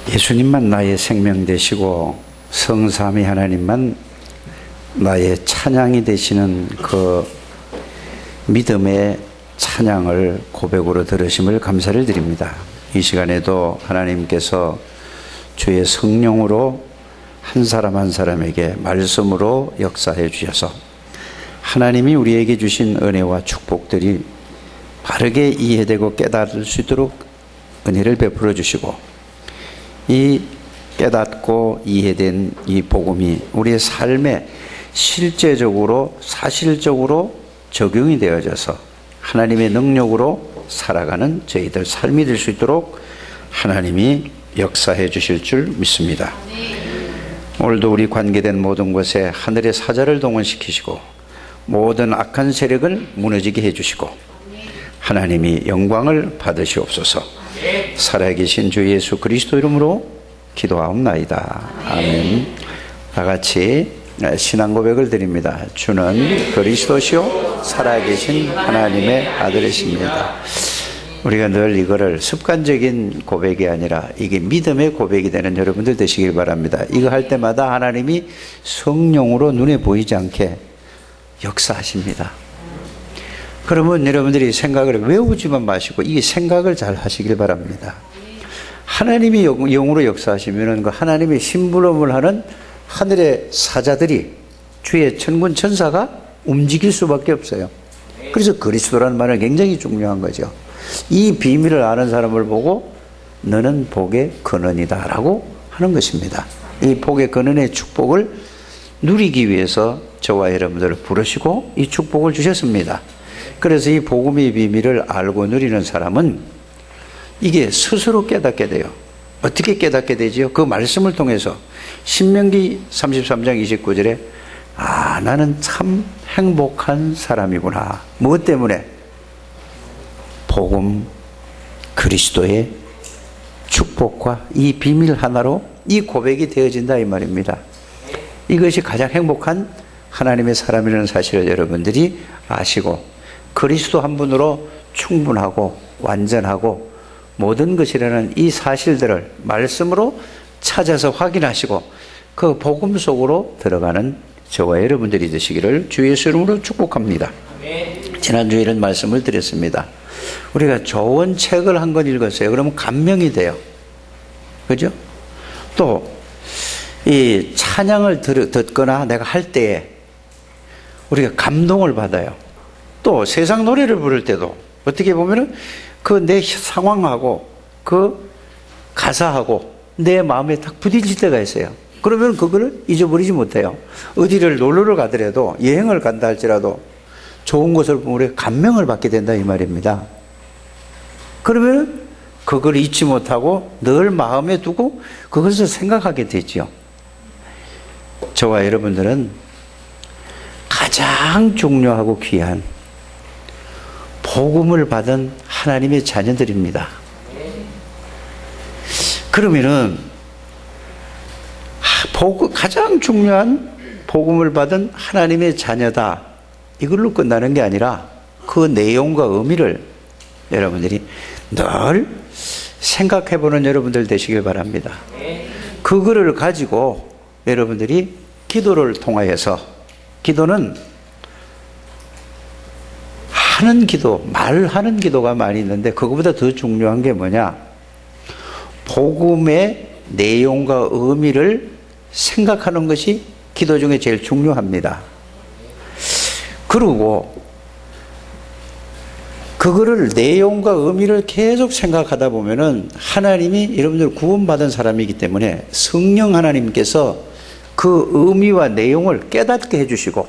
예수님만 나의 생명 되시고 성삼위 하나님만 나의 찬양이 되시는 그 믿음의 찬양을 고백으로 들으심을 감사를 드립니다. 이 시간에도 하나님께서 주의 성령으로 한 사람 한 사람에게 말씀으로 역사해 주셔서 하나님이 우리에게 주신 은혜와 축복들이 바르게 이해되고 깨달을 수 있도록 은혜를 베풀어 주시고, 이 깨닫고 이해된 이 복음이 우리의 삶에 실제적으로 사실적으로 적용이 되어져서 하나님의 능력으로 살아가는 저희들 삶이 될 수 있도록 하나님이 역사해 주실 줄 믿습니다. 오늘도 우리 관계된 모든 곳에 하늘의 사자를 동원시키시고 모든 악한 세력을 무너지게 해주시고 하나님이 영광을 받으시옵소서. 살아계신 주 예수 그리스도 이름으로 기도하옵나이다. 아멘. 다 같이 신앙 고백을 드립니다. 주는 그리스도시요 살아계신 하나님의 아들이십니다. 우리가 늘 이거를 습관적인 고백이 아니라 이게 믿음의 고백이 되는 여러분들 되시길 바랍니다. 이거 할 때마다 하나님이 성령으로 눈에 보이지 않게 역사하십니다. 그러면 여러분들이 생각을 외우지만 마시고 이 생각을 잘 하시길 바랍니다. 하나님이 영으로 역사하시면 그 하나님의 심부름을 하는 하늘의 사자들이, 주의 천군 천사가 움직일 수밖에 없어요. 그래서 그리스도라는 말은 굉장히 중요한 거죠. 이 비밀을 아는 사람을 보고 너는 복의 근원이다 라고 하는 것입니다. 이 복의 근원의 축복을 누리기 위해서 저와 여러분들을 부르시고 이 축복을 주셨습니다. 그래서 이 복음의 비밀을 알고 누리는 사람은 이게 스스로 깨닫게 돼요. 어떻게 깨닫게 되지요? 그 말씀을 통해서 신명기 33장 29절에 나는 참 행복한 사람이구나. 무엇 때문에? 복음 그리스도의 축복과 이 비밀 하나로 이 고백이 되어진다 이 말입니다. 이것이 가장 행복한 하나님의 사람이라는 사실을 여러분들이 아시고 그리스도 한 분으로 충분하고 완전하고 모든 것이라는 이 사실들을 말씀으로 찾아서 확인하시고 그 복음 속으로 들어가는 저와 여러분들이 되시기를 주 예수 이름으로 축복합니다. 지난주에 이런 말씀을 드렸습니다. 우리가 좋은 책을 한 권 읽었어요. 그러면 감명이 돼요. 그죠? 또 이 찬양을 듣거나 내가 할 때에 우리가 감동을 받아요. 또 세상 노래를 부를 때도 어떻게 보면은 그 내 상황하고 그 가사하고 내 마음에 딱 부딪힐 때가 있어요. 그러면 그거를 잊어버리지 못해요. 어디를 놀러를 가더라도, 여행을 간다 할지라도 좋은 곳을 보면 우리가 감명을 받게 된다 이 말입니다. 그러면 그걸 잊지 못하고 늘 마음에 두고 그것을 생각하게 되죠. 저와 여러분들은 가장 중요하고 귀한 복음을 받은 하나님의 자녀들입니다. 그러면은 가장 중요한 복음을 받은 하나님의 자녀다 이걸로 끝나는 게 아니라 그 내용과 의미를 여러분들이 늘 생각해 보는 여러분들 되시길 바랍니다. 그거를 가지고 여러분들이 기도를 통하여서, 기도는 하는 기도, 말하는 기도가 많이 있는데 그거보다 더 중요한 게 뭐냐? 복음의 내용과 의미를 생각하는 것이 기도 중에 제일 중요합니다. 그리고 그거를 내용과 의미를 계속 생각하다 보면은 하나님이 여러분들 구원받은 사람이기 때문에 성령 하나님께서 그 의미와 내용을 깨닫게 해주시고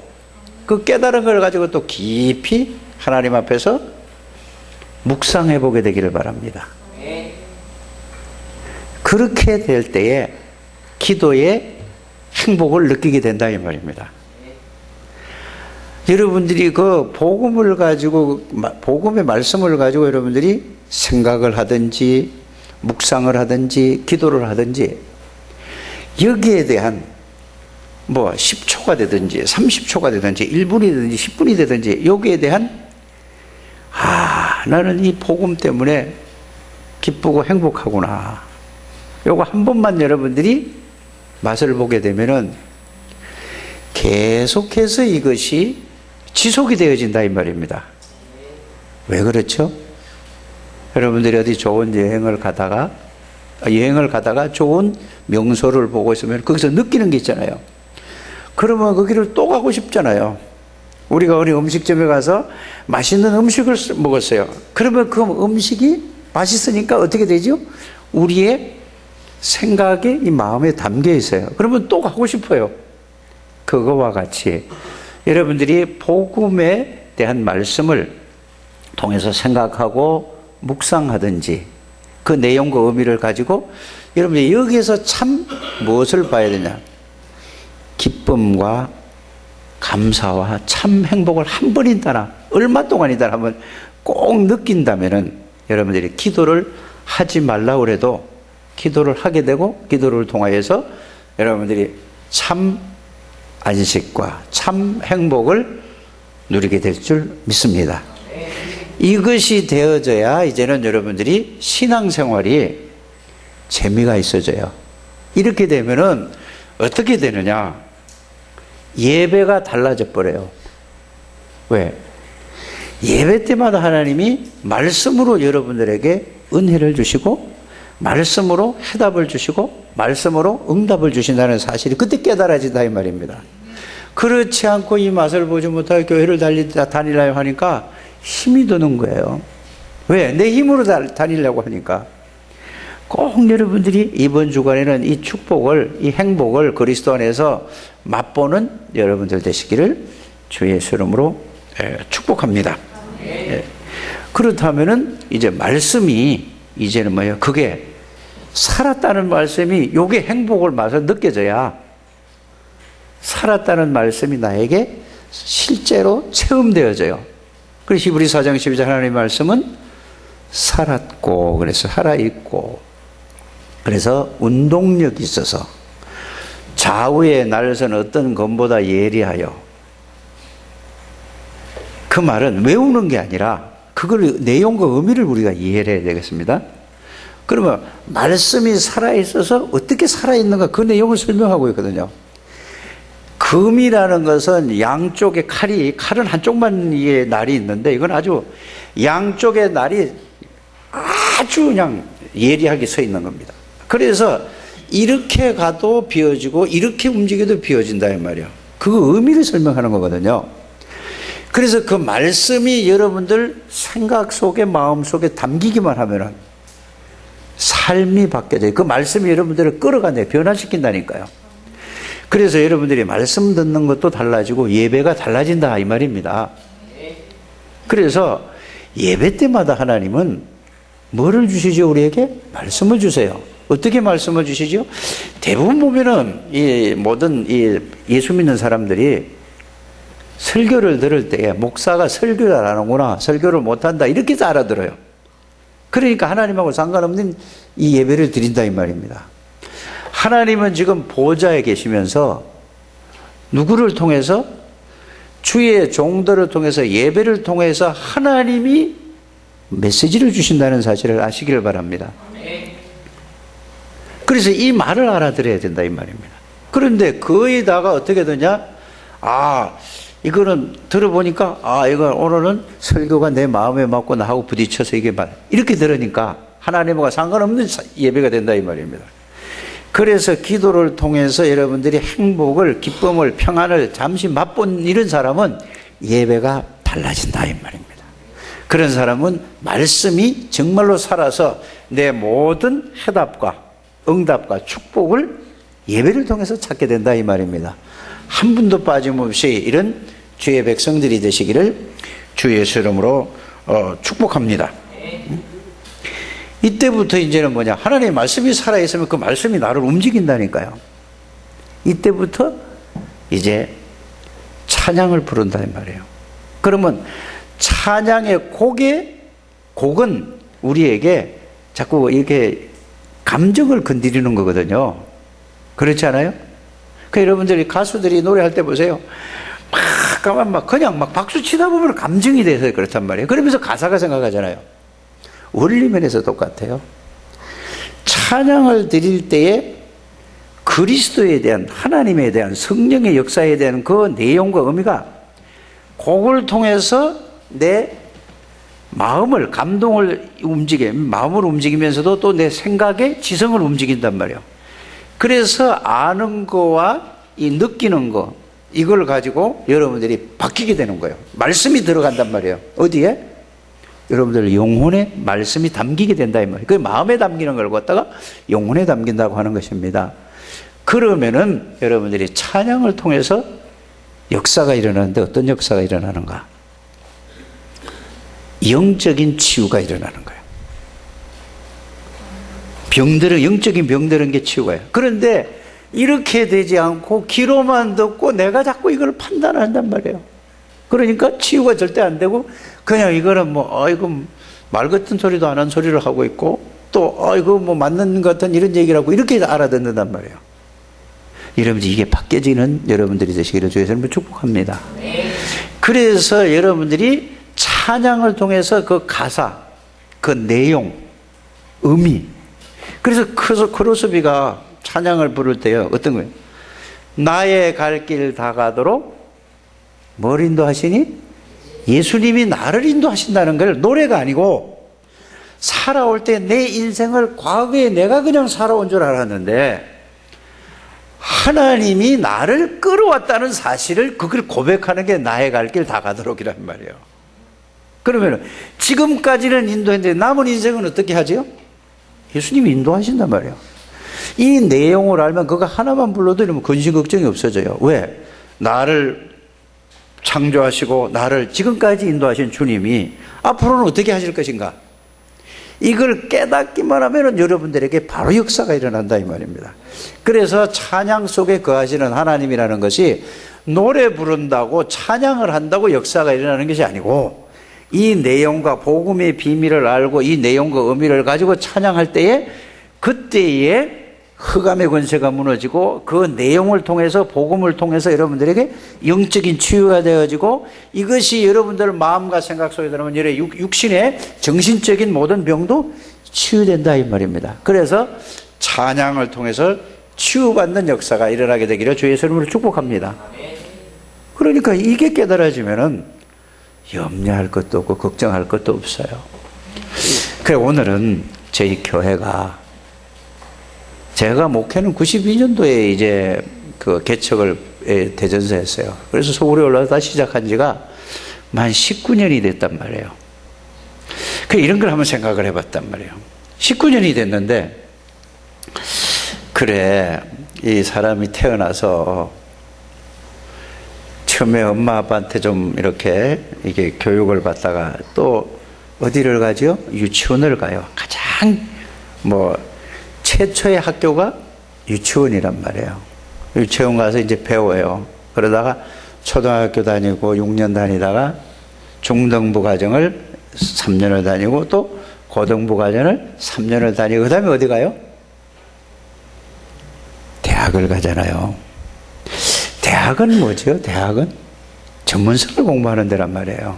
그 깨달은 걸 가지고 또 깊이 하나님 앞에서 묵상해 보게 되기를 바랍니다. 그렇게 될 때에 기도의 행복을 느끼게 된다 이 말입니다. 여러분들이 그 복음을 가지고, 복음의 말씀을 가지고 여러분들이 생각을 하든지 묵상을 하든지 기도를 하든지 여기에 대한 10초가 되든지 30초가 되든지 1분이 되든지 10분이 되든지 여기에 대한 나는 이 복음 때문에 기쁘고 행복하구나. 요거 한 번만 여러분들이 맛을 보게 되면은 계속해서 이것이 지속이 되어진다 이 말입니다. 왜 그렇죠? 여러분들이 어디 좋은 여행을 가다가 좋은 명소를 보고 있으면 거기서 느끼는 게 있잖아요. 그러면 거기를 또 가고 싶잖아요. 우리가 어디 음식점에 가서 맛있는 음식을 먹었어요. 그러면 그 음식이 맛있으니까 어떻게 되죠? 우리의 생각에 이 마음에 담겨 있어요. 그러면 또 가고 싶어요. 그거와 같이 여러분들이 복음에 대한 말씀을 통해서 생각하고 묵상하든지 그 내용과 의미를 가지고 여러분이 여기에서 참 무엇을 봐야 되냐? 기쁨과 감사와 참 행복을 한 번이다나 얼마 동안이다 한번 꼭 느낀다면은 여러분들이 기도를 하지 말라고 해도 기도를 하게 되고 기도를 통하여서 여러분들이 참 안식과 참 행복을 누리게 될 줄 믿습니다. 이것이 되어져야 이제는 여러분들이 신앙생활이 재미가 있어져요. 이렇게 되면은 어떻게 되느냐? 예배가 달라져 버려요. 왜? 예배 때마다 하나님이 말씀으로 여러분들에게 은혜를 주시고 말씀으로 해답을 주시고 말씀으로 응답을 주신다는 사실이 그때 깨달아진다 이 말입니다. 그렇지 않고 이 맛을 보지 못하고 교회를 다니려고 하니까 힘이 드는 거예요. 왜? 내 힘으로 다니려고 하니까. 꼭 여러분들이 이번 주간에는 이 축복을, 이 행복을 그리스도 안에서 맛보는 여러분들 되시기를 주의 예수 이름으로 축복합니다. 그렇다면은 이제 말씀이 이제는 뭐예요? 그게 살았다는 말씀이 요게 행복을 맛을 느껴져야 살았다는 말씀이 나에게 실제로 체험되어져요. 그래서 히브리서 4장 12절 하나님의 말씀은 살았고 그래서 살아있고 그래서 운동력이 있어서 좌우의 날선 어떤 검보다 예리하여 그 말은 외우는 게 아니라 그걸 내용과 의미를 우리가 이해를 해야 되겠습니다. 그러면 말씀이 살아있어서 어떻게 살아있는가 그 내용을 설명하고 있거든요. 금이라는 것은 양쪽에 칼은 한쪽만 이게 날이 있는데 이건 아주 양쪽의 날이 아주 그냥 예리하게 서 있는 겁니다. 그래서 이렇게 가도 비워지고 이렇게 움직여도 비워진다 이 말이에요. 그 의미를 설명하는 거거든요. 그래서 그 말씀이 여러분들 생각 속에 마음 속에 담기기만 하면은 삶이 바뀌어져요. 그 말씀이 여러분들을 끌어가네 변화시킨다니까요. 그래서 여러분들이 말씀 듣는 것도 달라지고 예배가 달라진다 이 말입니다. 그래서 예배 때마다 하나님은 뭐를 주시죠? 우리에게 말씀을 주세요. 어떻게 말씀을 주시죠? 대부분 보면은 이 모든 이 예수 믿는 사람들이 설교를 들을 때 목사가 설교를 안 하는구나, 설교를 못한다 이렇게 알아들어요. 그러니까 하나님하고 상관없는 이 예배를 드린다 이 말입니다. 하나님은 지금 보좌에 계시면서 누구를 통해서? 주의 종들을 통해서 예배를 통해서 하나님이 메시지를 주신다는 사실을 아시기를 바랍니다. 그래서 이 말을 알아들어야 된다 이 말입니다. 그런데 거의다가 어떻게 되냐? 이거는 들어보니까 이거 오늘은 설교가 내 마음에 맞고 나하고 부딪혀서 이게 이렇게 들으니까 하나님과 상관없는 예배가 된다 이 말입니다. 그래서 기도를 통해서 여러분들이 행복을, 기쁨을, 평안을 잠시 맛본 이런 사람은 예배가 달라진다 이 말입니다. 그런 사람은 말씀이 정말로 살아서 내 모든 해답과 응답과 축복을 예배를 통해서 찾게 된다 이 말입니다. 한 분도 빠짐없이 이런 주의 백성들이 되시기를 주 예수 이름으로 축복합니다. 이때부터 이제는 뭐냐? 하나님의 말씀이 살아있으면 그 말씀이 나를 움직인다니까요. 이때부터 이제 찬양을 부른다 이 말이에요. 그러면 찬양의 곡은 우리에게 자꾸 이렇게 감정을 건드리는 거거든요. 그렇지 않아요? 여러분들이 가수들이 노래할 때 보세요. 그냥 박수 치다 보면 감정이 돼서 그렇단 말이에요. 그러면서 가사가 생각하잖아요. 원리 면에서 똑같아요. 찬양을 드릴 때에 그리스도에 대한, 하나님에 대한, 성령의 역사에 대한 그 내용과 의미가 그걸 통해서 내 마음을, 감동을 마음을 움직이면서도 또 내 생각의 지성을 움직인단 말이에요. 그래서 아는 거와 이 느끼는 거, 이걸 가지고 여러분들이 바뀌게 되는 거예요. 말씀이 들어간단 말이에요. 어디에? 여러분들 영혼에 말씀이 담기게 된다 이 말이에요. 그 마음에 담기는 걸 갖다가 영혼에 담긴다고 하는 것입니다. 그러면은 여러분들이 찬양을 통해서 역사가 일어나는데 어떤 역사가 일어나는가? 영적인 치유가 일어나는 거예요. 영적인 병들은 게 치유가요. 그런데 이렇게 되지 않고 귀로만 듣고 내가 자꾸 이걸 판단한단 말이에요. 그러니까 치유가 절대 안 되고 그냥 이거는 이거 말 같은 소리도 안 한 소리를 하고 있고 또 이거 맞는 것 같은 이런 얘기를 하고 이렇게 알아듣는단 말이에요. 여러분들 이게 바뀌어지는 여러분들이 되시기를 주의 이름으로 축복합니다. 그래서 여러분들이 찬양을 통해서 그 가사, 그 내용, 의미. 그래서 크로스비가 찬양을 부를 때요, 어떤 거예요? 나의 갈 길 다 가도록 뭘 인도하시니? 예수님이 나를 인도하신다는 걸 노래가 아니고 살아올 때 내 인생을 과거에 내가 그냥 살아온 줄 알았는데 하나님이 나를 끌어왔다는 사실을 그걸 고백하는 게 나의 갈 길 다 가도록이란 말이에요. 그러면 지금까지는 인도했는데 남은 인생은 어떻게 하죠? 예수님이 인도하신단 말이에요. 이 내용을 알면 그거 하나만 불러도 이러면 근심 걱정이 없어져요. 왜? 나를 창조하시고 나를 지금까지 인도하신 주님이 앞으로는 어떻게 하실 것인가? 이걸 깨닫기만 하면 여러분들에게 바로 역사가 일어난다 이 말입니다. 그래서 찬양 속에 거하시는 하나님이라는 것이 노래 부른다고 찬양을 한다고 역사가 일어나는 것이 아니고 이 내용과 복음의 비밀을 알고 이 내용과 의미를 가지고 찬양할 때에 그때에 흑암의 권세가 무너지고 그 내용을 통해서 복음을 통해서 여러분들에게 영적인 치유가 되어지고 이것이 여러분들 마음과 생각 속에 들어오면 육신의 정신적인 모든 병도 치유된다 이 말입니다. 그래서 찬양을 통해서 치유받는 역사가 일어나게 되기를 주의 이름으로 축복합니다. 그러니까 이게 깨달아지면은 염려할 것도 없고 걱정할 것도 없어요. 그래 오늘은 저희 교회가 제가 목회는 92년도에 이제 그 개척을 대전서 했어요. 그래서 서울에 올라와서 시작한 지가 만 19년이 됐단 말이에요. 그 이런 걸 한번 생각을 해봤단 말이에요. 19년이 됐는데 그래 이 사람이 태어나서 처음에 엄마 아빠한테 좀 이렇게 이게 교육을 받다가 또 어디를 가죠? 유치원을 가요. 가장 최초의 학교가 유치원이란 말이에요. 유치원 가서 이제 배워요. 그러다가 초등학교 다니고 6년 다니다가 중등부 과정을 3년을 다니고 또 고등부 과정을 3년을 다니고 그 다음에 어디 가요? 대학을 가잖아요. 대학은 뭐죠? 대학은 전문성을 공부하는 데란 말이에요.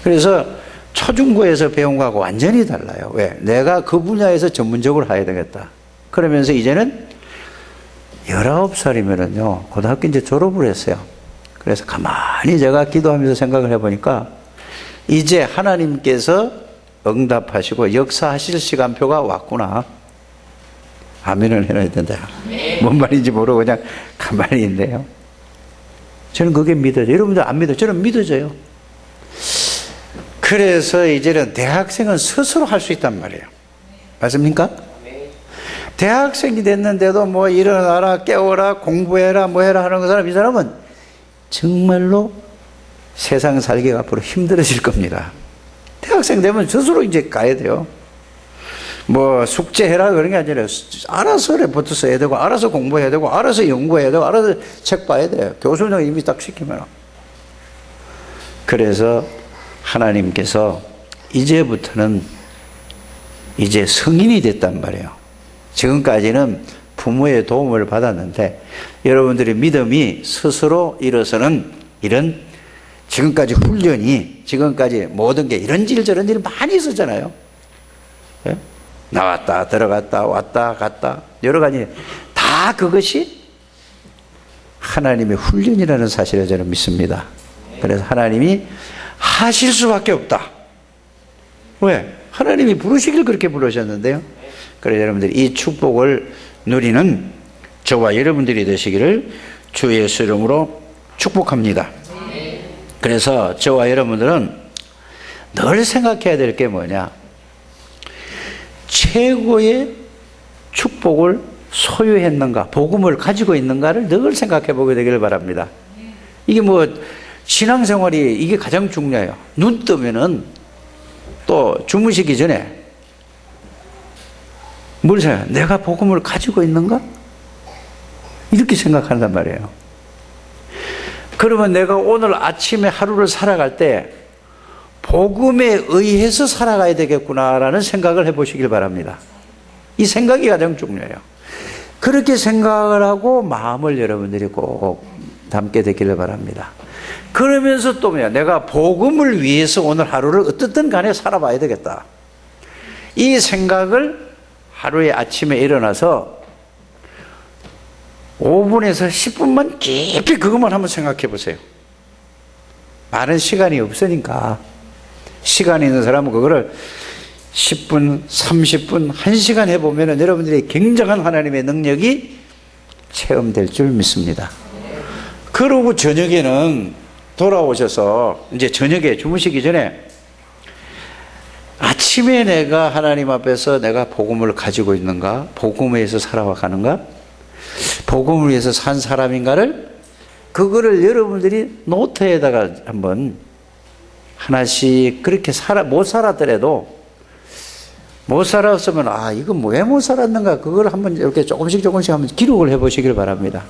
그래서 초중고에서 배운 거하고 완전히 달라요. 왜? 내가 그 분야에서 전문적으로 해야 되겠다. 그러면서 이제는 19살이면은요, 고등학교 이제 졸업을 했어요. 그래서 가만히 제가 기도하면서 생각을 해보니까 이제 하나님께서 응답하시고 역사하실 시간표가 왔구나. 아멘을 해놔야 된다. 뭔 말인지 모르고 그냥 가만히 있네요. 저는 그게 믿어져요. 여러분들 안 믿어요. 저는 믿어져요. 그래서 이제는 대학생은 스스로 할 수 있단 말이에요. 맞습니까? 대학생이 됐는데도 일어나라, 깨워라, 공부해라, 해라 하는 사람, 이 사람은 정말로 세상 살기가 앞으로 힘들어질 겁니다. 대학생 되면 스스로 이제 가야 돼요. 숙제해라 그런 게 아니라 알아서 레포트 써야 되고, 알아서 공부해야 되고, 알아서 연구해야 되고, 알아서 책 봐야 돼요. 교수는 이미 딱 시키면. 그래서 하나님께서 이제부터는 이제 성인이 됐단 말이에요. 지금까지는 부모의 도움을 받았는데 여러분들의 믿음이 스스로 일어서는 이런 지금까지 훈련이 지금까지 모든 게 이런 질 저런 일 많이 있었잖아요. 예? 나왔다 들어갔다 왔다 갔다 여러 가지 다 그것이 하나님의 훈련이라는 사실을 저는 믿습니다. 그래서 하나님이 하실 수밖에 없다. 왜? 하나님이 부르시길 그렇게 부르셨는데요. 그래서 여러분들이 이 축복을 누리는 저와 여러분들이 되시기를 주 예수 이름으로 축복합니다. 그래서 저와 여러분들은 늘 생각해야 될 게 뭐냐? 최고의 축복을 소유했는가, 복음을 가지고 있는가를 늘 생각해 보게 되기를 바랍니다. 이게 뭐 신앙생활이 이게 가장 중요해요. 눈 뜨면은 또 주무시기 전에 뭘 생각해요? 내가 복음을 가지고 있는가? 이렇게 생각한단 말이에요. 그러면 내가 오늘 아침에 하루를 살아갈 때 복음에 의해서 살아가야 되겠구나라는 생각을 해보시길 바랍니다. 이 생각이 가장 중요해요. 그렇게 생각을 하고 마음을 여러분들이 꼭 담게 되기를 바랍니다. 그러면서 또 뭐냐? 내가 복음을 위해서 오늘 하루를 어떻든 간에 살아봐야 되겠다. 이 생각을 하루에 아침에 일어나서 5분에서 10분만 깊이 그것만 한번 생각해 보세요. 많은 시간이 없으니까. 시간이 있는 사람은 그거를 10분, 30분, 1시간 해보면 여러분들이 굉장한 하나님의 능력이 체험될 줄 믿습니다. 그러고 저녁에는 돌아오셔서 이제 저녁에 주무시기 전에 아침에 내가 하나님 앞에서 내가 복음을 가지고 있는가? 복음에 의해서 살아가는가? 복음을 위해서 산 사람인가를 그거를 여러분들이 노트에다가 한번 하나씩 그렇게 못 살았더라도 못 살았으면 이거 왜 못 살았는가 그걸 한번 이렇게 조금씩 한번 기록을 해보시길 바랍니다.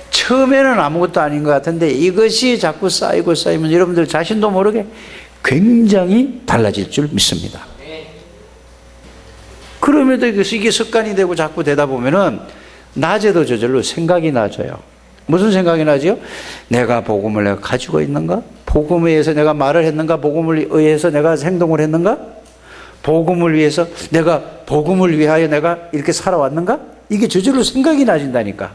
처음에는 아무것도 아닌 것 같은데 이것이 자꾸 쌓이면 여러분들 자신도 모르게 굉장히 달라질 줄 믿습니다. 그럼에도 이게 습관이 되고 자꾸 되다 보면은 낮에도 저절로 생각이 나져요. 무슨 생각이 나지요? 내가 복음을 내가 가지고 있는가? 복음에 의해서 내가 말을 했는가? 복음을 의해서 내가 행동을 했는가? 복음을 위해서 내가 복음을 위하여 내가 이렇게 살아왔는가? 이게 저절로 생각이 나진다니까.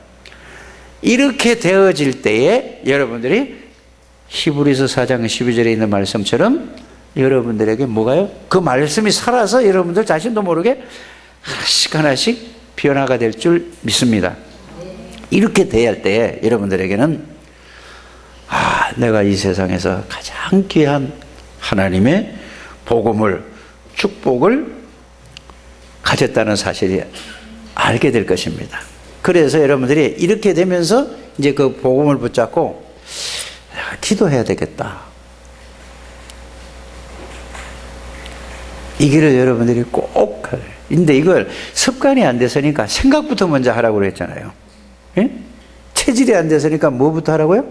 이렇게 되어질 때에 여러분들이 히브리서 4장 12절에 있는 말씀처럼 여러분들에게 뭐가요? 그 말씀이 살아서 여러분들 자신도 모르게 하나씩 변화가 될 줄 믿습니다. 이렇게 돼야 할 때에 여러분들에게는 내가 이 세상에서 가장 귀한 하나님의 복음을 축복을 가졌다는 사실이 알게 될 것입니다. 그래서 여러분들이 이렇게 되면서 이제 그 복음을 붙잡고 내가 기도해야 되겠다. 이 길을 여러분들이 꼭 근데 이걸 습관이 안 돼서니까 생각부터 먼저 하라고 그랬잖아요. 예? 체질이 안 돼서니까 뭐부터 하라고요?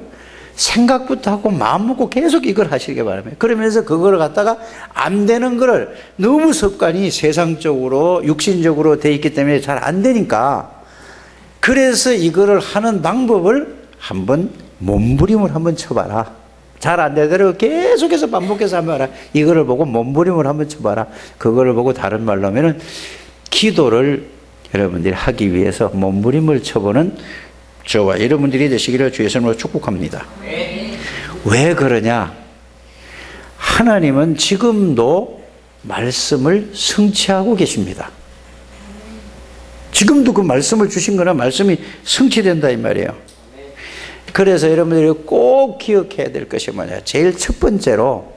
생각부터 하고 마음 먹고 계속 이걸 하시기 바랍니다. 그러면서 그걸 갖다가 안 되는 거를 너무 습관이 세상적으로 육신적으로 돼 있기 때문에 잘 안 되니까 그래서 이거를 하는 방법을 한번 몸부림을 한번 쳐봐라. 잘 안 되더라도 계속해서 반복해서 한번 해라. 이거를 보고 몸부림을 한번 쳐봐라. 그거를 보고 다른 말로 하면은 기도를 여러분들이 하기 위해서 몸부림을 쳐보는 저와 여러분들이 되시기를 주의 이름으로 축복합니다. 왜 그러냐? 하나님은 지금도 말씀을 성취하고 계십니다. 지금도 그 말씀을 주신 거나 말씀이 성취된다 이 말이에요. 그래서 여러분들이 꼭 기억해야 될 것이 뭐냐? 제일 첫 번째로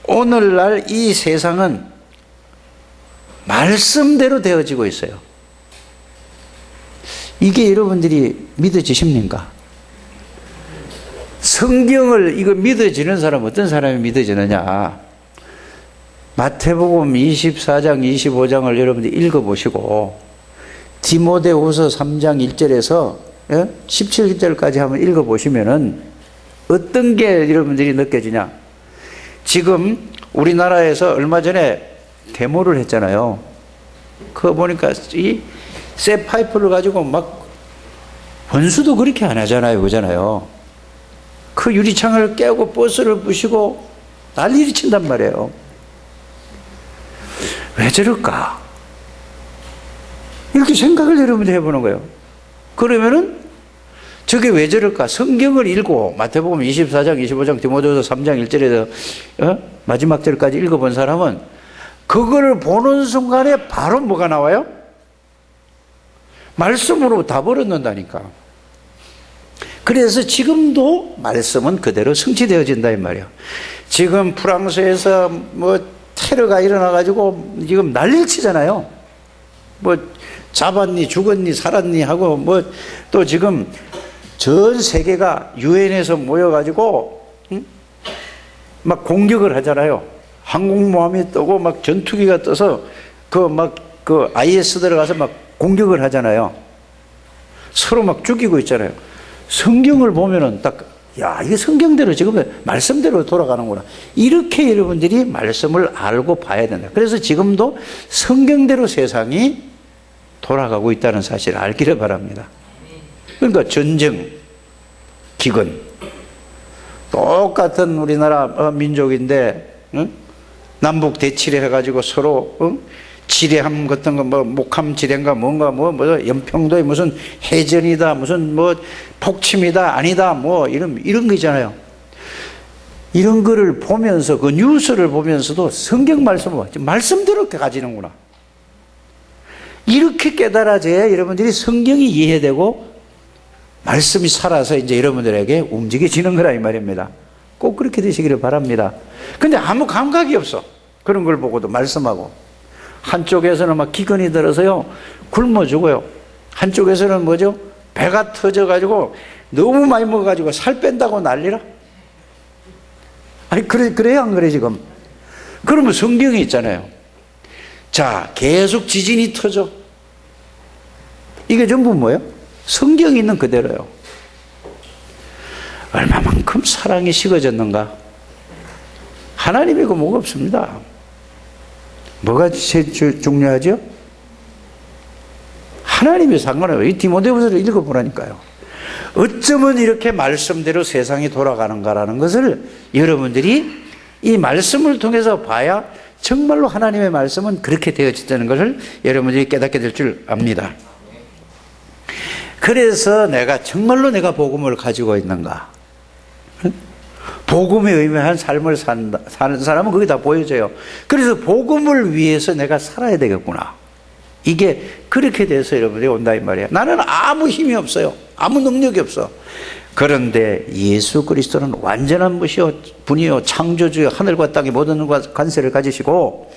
오늘날 이 세상은 말씀대로 되어지고 있어요. 이게 여러분들이 믿어지십니까? 성경을 이거 믿어지는 사람 어떤 사람이 믿어지느냐? 마태복음 24장 25장을 여러분들이 읽어보시고 디모데후서 3장 1절에서 17절까지 한번 읽어보시면은 어떤 게 여러분들이 느껴지냐? 지금 우리나라에서 얼마 전에 데모를 했잖아요. 그거 보니까 이 쇠 파이프를 가지고 막 원수도 그렇게 안 하잖아요. 그잖아요. 그 유리창을 깨고 버스를 부시고 난리를 친단 말이에요. 왜 저럴까? 이렇게 생각을 여러분들이 해보는 거예요. 그러면은 저게 왜 저럴까? 성경을 읽고 마태복음 24장, 25장, 디모데후서 3장 1절에서 마지막 절까지 읽어본 사람은 그거를 보는 순간에 바로 뭐가 나와요? 말씀으로 답을 얻는다니까. 그래서 지금도 말씀은 그대로 성취되어진다 이 말이에요. 지금 프랑스에서 뭐 테러가 일어나가지고 지금 난리를 치잖아요. 뭐 잡았니 죽었니 살았니 하고 뭐 또 지금 전 세계가 유엔에서 모여가지고 막 공격을 하잖아요. 항공모함이 뜨고 막 전투기가 떠서 그 IS 들어가서 막 공격을 하잖아요. 서로 막 죽이고 있잖아요. 성경을 보면은 딱, 야, 이게 성경대로 지금 말씀대로 돌아가는구나. 이렇게 여러분들이 말씀을 알고 봐야 된다. 그래서 지금도 성경대로 세상이 돌아가고 있다는 사실을 알기를 바랍니다. 그러니까 전쟁, 기근, 똑같은 우리나라 민족인데, 남북 대치를 해가지고 서로, 지뢰함 같은 거, 뭐, 목함 지뢰인가 뭔가, 뭐, 연평도에 무슨 해전이다, 무슨 뭐, 폭침이다, 아니다, 뭐, 이런 거 있잖아요. 이런 거를 보면서, 그 뉴스를 보면서도 성경 말씀대로 이렇게 가지는구나. 이렇게 깨달아져야 여러분들이 성경이 이해되고, 말씀이 살아서 이제 여러분들에게 움직여지는 거라 이 말입니다. 꼭 그렇게 되시기를 바랍니다. 근데 아무 감각이 없어. 그런 걸 보고도 말씀하고. 한쪽에서는 막 기근이 들어서요 굶어 죽어요. 한쪽에서는 뭐죠? 배가 터져가지고 너무 많이 먹어가지고 살 뺀다고 난리라. 아니 그래요 안 그래 지금? 그러면 성경이 있잖아요. 자, 계속 지진이 터져. 이게 전부 뭐예요? 성경이 있는 그대로요. 얼마만큼 사랑이 식어졌는가? 하나님이고 뭐가 없습니다. 뭐가 제일 중요하죠? 하나님이 상관없어요. 이 디모데후서를 읽어보라니까요. 어쩌면 이렇게 말씀대로 세상이 돌아가는가라는 것을 여러분들이 이 말씀을 통해서 봐야 정말로 하나님의 말씀은 그렇게 되어진다는 것을 여러분들이 깨닫게 될 줄 압니다. 그래서 정말로 내가 복음을 가지고 있는가? 복음에 의미한 삶을 사는 사람은 그게 다 보여져요. 그래서 복음을 위해서 내가 살아야 되겠구나. 이게 그렇게 돼서 여러분들이 온다 이 말이에요. 나는 아무 힘이 없어요. 아무 능력이 없어. 그런데 예수 그리스도는 완전한 분이요 창조주요 하늘과 땅의 모든 관세를 가지시고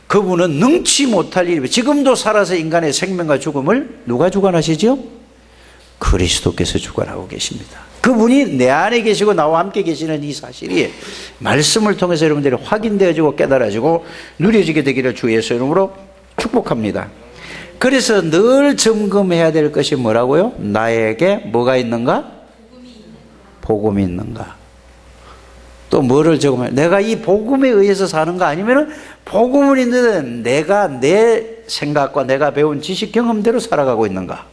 그분은 능치 못할 일이 지금도 살아서 인간의 생명과 죽음을 누가 주관하시죠? 그리스도께서 주관하고 계십니다. 그분이 내 안에 계시고 나와 함께 계시는 이 사실이 말씀을 통해서 여러분들이 확인되어지고 깨달아지고 누려지게 되기를 주 예수 이름으로 축복합니다. 그래서 늘 점검해야 될 것이 뭐라고요? 나에게 뭐가 있는가? 복음이 있는가? 또 뭐를 점검해? 내가 이 복음에 의해서 사는가? 아니면 복음은 있는데 내가 내 생각과 내가 배운 지식 경험대로 살아가고 있는가?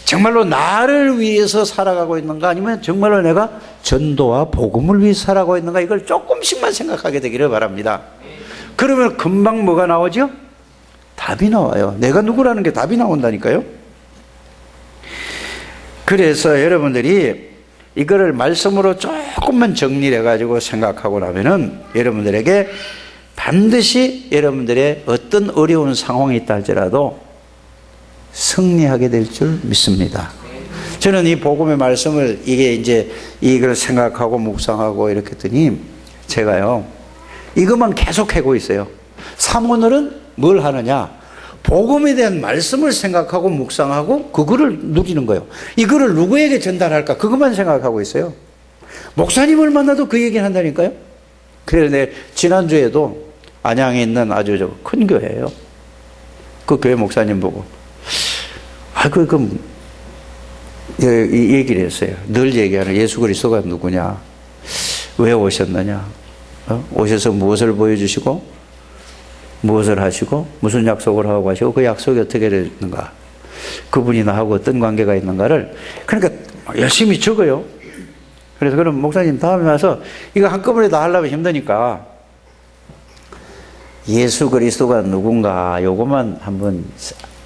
정말로 나를 위해서 살아가고 있는가? 아니면 정말로 내가 전도와 복음을 위해서 살아가고 있는가? 이걸 조금씩만 생각하게 되기를 바랍니다. 그러면 금방 뭐가 나오죠? 답이 나와요. 내가 누구라는 게 답이 나온다니까요. 그래서 여러분들이 이거를 말씀으로 조금만 정리를 해가지고 생각하고 나면은 여러분들에게 반드시 여러분들의 어떤 어려운 상황이 있다 할지라도 승리하게 될 줄 믿습니다. 저는 이 복음의 말씀을 이걸 생각하고 묵상하고 이렇게 했더니 제가요 이것만 계속 하고 있어요. 사모늘은 뭘 하느냐? 복음에 대한 말씀을 생각하고 묵상하고 그거를 누리는 거예요. 이거를 누구에게 전달할까? 그것만 생각하고 있어요. 목사님을 만나도 그 얘기를 한다니까요. 그래서 지난주에도 안양에 있는 아주 큰 교회예요. 그 교회 목사님 보고 이 얘기를 했어요. 늘 얘기하는 예수 그리스도가 누구냐? 왜 오셨느냐? 오셔서 무엇을 보여주시고 무엇을 하시고 무슨 약속을 하고 하시고 그 약속이 어떻게 되는가? 그분이 나하고 어떤 관계가 있는가를 그러니까 열심히 적어요. 그래서 그럼 목사님 다음에 와서 이거 한꺼번에 다 하려면 힘드니까 예수 그리스도가 누군가 요것만 한번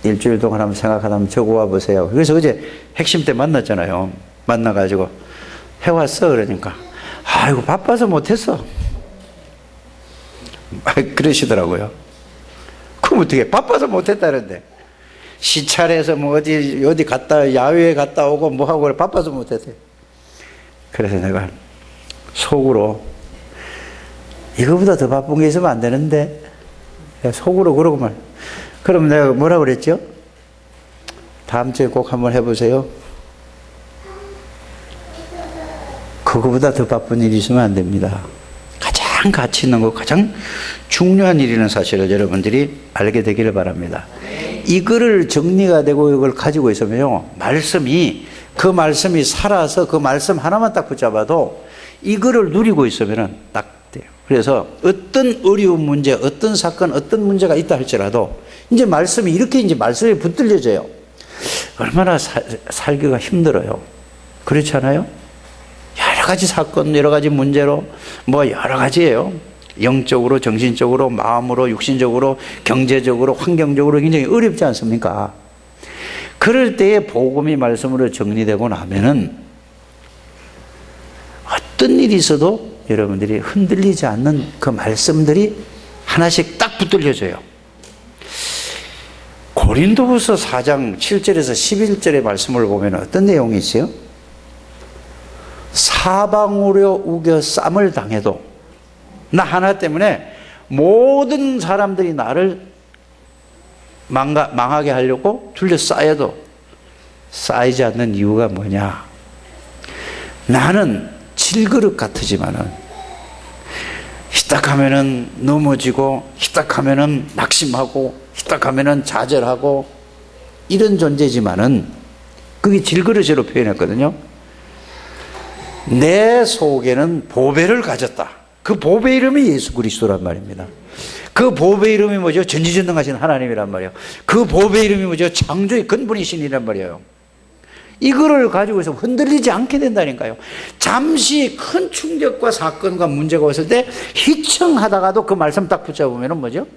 일주일 동안 한번 생각하다 한번 적어와 보세요. 그래서 어제 핵심 때 만났잖아요. 만나가지고 해왔어. 그러니까 아이고 바빠서 못했어. 그러시더라고요. 그럼 어떻게 바빠서 못했다는데 시찰해서 뭐 어디 갔다 야외에 갔다 오고 뭐 하고 바빠서 못했어요. 그래서 내가 속으로 이거보다 더 바쁜 게 있으면 안 되는데 속으로 그러고 말. 그럼 내가 뭐라 그랬죠? 다음 주에 꼭 한번 해보세요. 그거보다 더 바쁜 일이 있으면 안 됩니다. 가장 가치 있는 거, 가장 중요한 일이라는 사실을 여러분들이 알게 되기를 바랍니다. 이거를 정리가 되고 이걸 가지고 있으면요, 그 말씀이 살아서 그 말씀 하나만 딱 붙잡아도 이거를 누리고 있으면 딱 돼요. 그래서 어떤 어려운 문제, 어떤 사건, 어떤 문제가 있다 할지라도 이제 말씀이 이렇게 이제 말씀에 붙들려져요. 얼마나 살기가 힘들어요. 그렇지 않아요? 여러 가지 사건, 여러 가지 문제로 뭐 여러 가지예요. 영적으로, 정신적으로, 마음으로, 육신적으로, 경제적으로, 환경적으로 굉장히 어렵지 않습니까? 그럴 때에 복음이 말씀으로 정리되고 나면은 어떤 일이 있어도 여러분들이 흔들리지 않는 그 말씀들이 하나씩 딱 붙들려져요. 고린도후서 4장 7절에서 11절의 말씀을 보면 어떤 내용이 있어요? 사방으로 우겨 쌈을 당해도 나 하나 때문에 모든 사람들이 나를 망하게 하려고 둘러싸여도 쌓이지 않는 이유가 뭐냐? 나는 질그릇 같으지만은 희딱하면은 넘어지고 희딱하면은 낙심하고 희딱하면은 좌절하고 이런 존재지만은 그게 질그릇으로 표현했거든요. 내 속에는 보배를 가졌다. 그 보배 이름이 예수 그리스도란 말입니다. 그 보배 이름이 뭐죠? 전지전능하신 하나님이란 말이에요. 그 보배 이름이 뭐죠? 창조의 근본이신이란 말이에요. 이거를 가지고 있으면 흔들리지 않게 된다니까요. 잠시 큰 충격과 사건과 문제가 왔을 때 희청하다가도 그 말씀 딱 붙잡으면 뭐죠?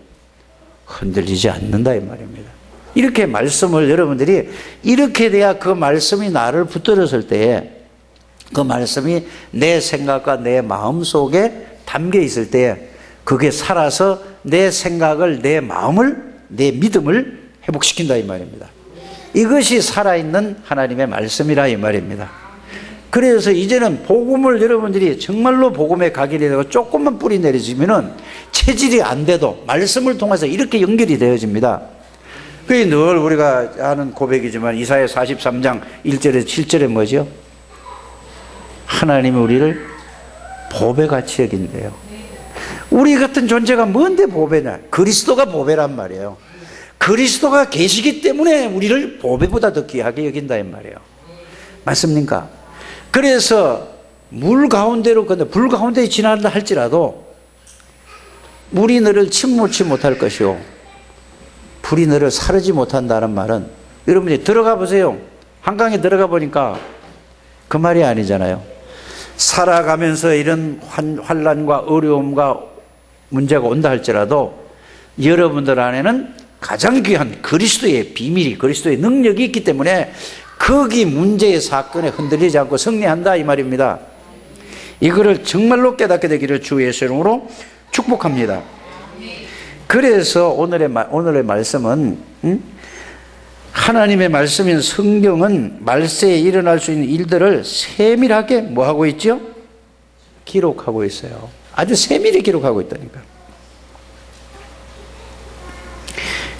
흔들리지 않는다 이 말입니다. 이렇게 말씀을 여러분들이 이렇게 돼야 그 말씀이 나를 붙들었을 때에 그 말씀이 내 생각과 내 마음 속에 담겨 있을 때에 그게 살아서 내 생각을, 내 마음을, 내 믿음을 회복시킨다 이 말입니다. 이것이 살아있는 하나님의 말씀이라 이 말입니다. 그래서 이제는 복음을 여러분들이 정말로 복음의 각인이 되고 조금만 뿌리 내려지면은 체질이 안 돼도 말씀을 통해서 이렇게 연결이 되어집니다. 그게 늘 우리가 하는 고백이지만 이사야 43장 1절에서 7절에 뭐죠? 하나님이 우리를 보배같이 여긴대요. 우리 같은 존재가 뭔데 보배냐? 그리스도가 보배란 말이에요. 그리스도가 계시기 때문에 우리를 보배보다 더 귀하게 여긴다 이 말이에요. 맞습니까? 그래서 물 가운데로 건너 불 가운데 지나간다 할지라도 물이 너를 침몰치 못할 것이요 불이 너를 사르지 못한다는 말은 여러분이 들어가 보세요. 한강에 들어가 보니까 그 말이 아니잖아요. 살아가면서 이런 환난과 어려움과 문제가 온다 할지라도 여러분들 안에는 가장 귀한 그리스도의 비밀이, 그리스도의 능력이 있기 때문에 거기 문제의 사건에 흔들리지 않고 승리한다 이 말입니다. 이거를 정말로 깨닫게 되기를 주 예수 이름으로 축복합니다. 그래서 오늘의 말씀은 하나님의 말씀인 성경은 말세에 일어날 수 있는 일들을 세밀하게 뭐 하고 있죠? 기록하고 있어요. 아주 세밀히 기록하고 있다니까.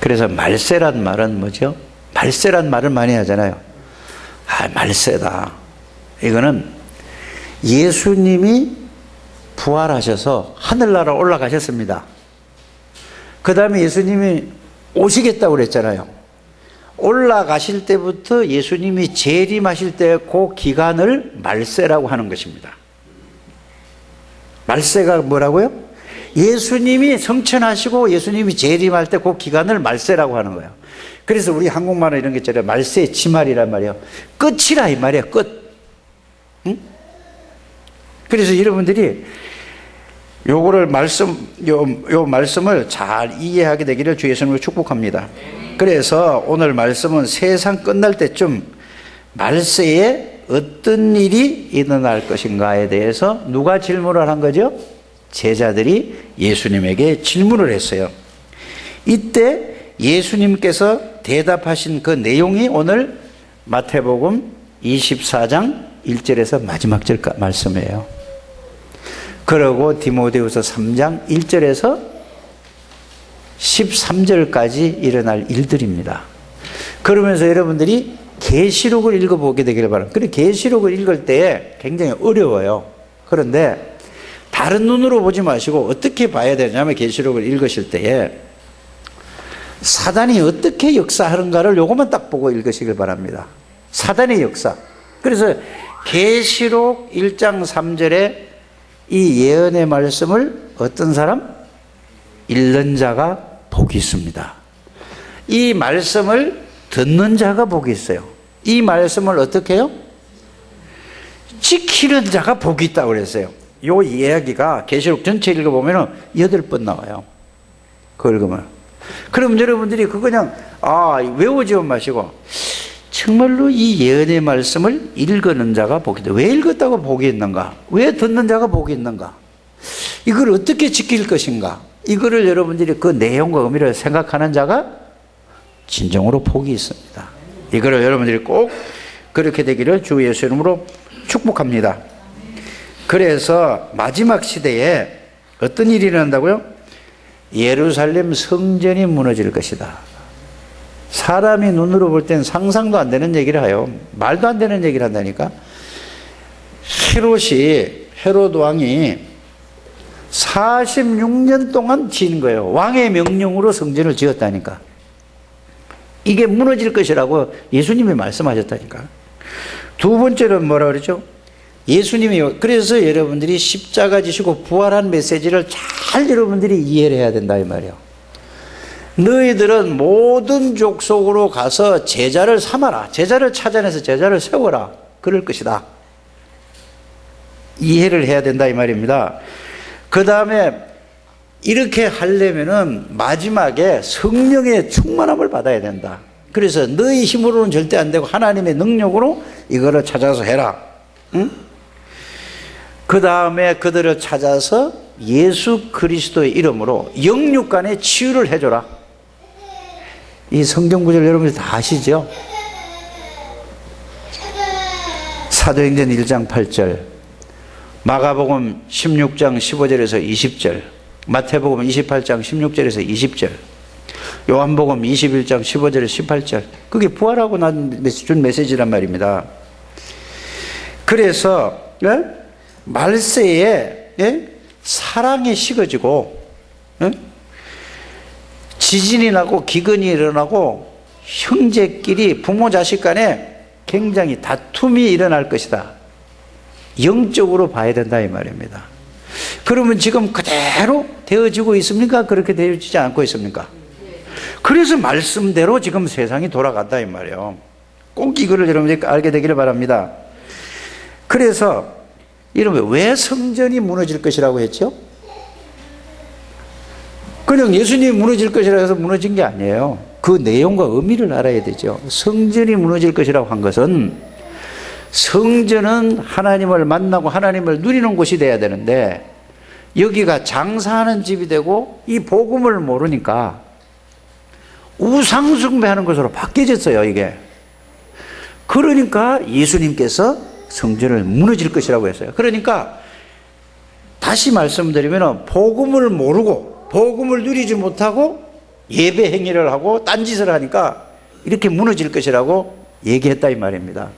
그래서 말세란 말은 뭐죠? 말세란 말을 많이 하잖아요. 아, 말세다. 이거는 예수님이 부활하셔서 하늘나라 올라가셨습니다. 그 다음에 예수님이 오시겠다고 그랬잖아요. 올라가실 때부터 예수님이 재림하실 때 그 기간을 말세라고 하는 것입니다. 말세가 뭐라고요? 예수님이 성천하시고 예수님이 재림할 때 그 기간을 말세라고 하는 거예요. 그래서 우리 한국말은 이런 게 있잖아요. 말세의 지말이란 말이에요. 끝이라 이 말이에요. 끝. 응? 그래서 여러분들이 요거를 요 말씀을 잘 이해하게 되기를 주 예수님으로 축복합니다. 그래서 오늘 말씀은 세상 끝날 때쯤 말세에 어떤 일이 일어날 것인가에 대해서 누가 질문을 한 거죠? 제자들이 예수님에게 질문을 했어요. 이때 예수님께서 대답하신 그 내용이 오늘 마태복음 24장 1절에서 마지막 절 말씀이에요. 그리고 디모데후서 3장 1절에서 13절까지 일어날 일들입니다. 그러면서 여러분들이 계시록을 읽어보게 되기를 바랍니다. 그런데 계시록을 읽을 때 굉장히 어려워요. 그런데 다른 눈으로 보지 마시고 어떻게 봐야 되냐면 계시록을 읽으실 때에 사단이 어떻게 역사하는가를 요것만 딱 보고 읽으시길 바랍니다. 사단의 역사. 그래서 계시록 1장 3절에 이 예언의 말씀을 어떤 사람? 읽는 자가 복이 있습니다. 이 말씀을 듣는 자가 복이 있어요. 이 말씀을 어떻게 해요? 지키는 자가 복이 있다고 그랬어요. 이 이야기가 계시록 전체 읽어보면 8번 나와요. 그걸 읽으면. 그럼 여러분들이 그거 그냥 외우지만 마시고 정말로 이 예언의 말씀을 읽는 자가 복이 있다. 왜 읽었다고 복이 있는가? 왜 듣는 자가 복이 있는가? 이걸 어떻게 지킬 것인가? 이거를 여러분들이 그 내용과 의미를 생각하는 자가 진정으로 복이 있습니다. 이거를 여러분들이 꼭 그렇게 되기를 주 예수 이름으로 축복합니다. 그래서 마지막 시대에 어떤 일이 일어난다고요? 예루살렘 성전이 무너질 것이다. 사람이 눈으로 볼 땐 상상도 안 되는 얘기를 해요. 말도 안 되는 얘기를 한다니까. 헤롯 왕이 46년 동안 지은 거예요. 왕의 명령으로 성전을 지었다니까. 이게 무너질 것이라고 예수님이 말씀하셨다니까. 두 번째는 뭐라 그러죠? 예수님이, 그래서 여러분들이 십자가 지시고 부활한 메시지를 잘 여러분들이 이해를 해야 된다 이 말이에요. 너희들은 모든 족속으로 가서 제자를 삼아라. 제자를 찾아내서 제자를 세워라. 그럴 것이다. 이해를 해야 된다 이 말입니다. 그 다음에 이렇게 하려면은 마지막에 성령의 충만함을 받아야 된다. 그래서 너희 힘으로는 절대 안 되고 하나님의 능력으로 이거를 찾아서 해라. 응? 그 다음에 그들을 찾아서 예수 그리스도의 이름으로 영육간의 치유를 해줘라. 이 성경 구절 여러분들 다 아시죠? 사도행전 1장 8절, 마가복음 16장 15절에서 20절, 마태복음 28장 16절에서 20절, 요한복음 21장 15절에서 18절. 그게 부활하고 준 메시지란 말입니다. 그래서 말세에 사랑이 식어지고 지진이 나고 기근이 일어나고 형제끼리 부모 자식 간에 굉장히 다툼이 일어날 것이다. 영적으로 봐야 된다 이 말입니다. 그러면 지금 그대로 되어지고 있습니까? 그렇게 되어지지 않고 있습니까? 그래서 말씀대로 지금 세상이 돌아간다 이 말이에요. 꼭 이거를 여러분들이 알게 되기를 바랍니다. 그래서 여러분 왜 성전이 무너질 것이라고 했죠? 그냥 예수님이 무너질 것이라고 해서 무너진 게 아니에요. 그 내용과 의미를 알아야 되죠. 성전이 무너질 것이라고 한 것은 성전은 하나님을 만나고 하나님을 누리는 곳이 돼야 되는데 여기가 장사하는 집이 되고 이 복음을 모르니까 우상 숭배하는 것으로 바뀌어졌어요 이게. 그러니까 예수님께서 성전을 무너질 것이라고 했어요. 그러니까 다시 말씀드리면 복음을 모르고 복음을 누리지 못하고 예배 행위를 하고 딴짓을 하니까 이렇게 무너질 것이라고 얘기했다 이 말입니다.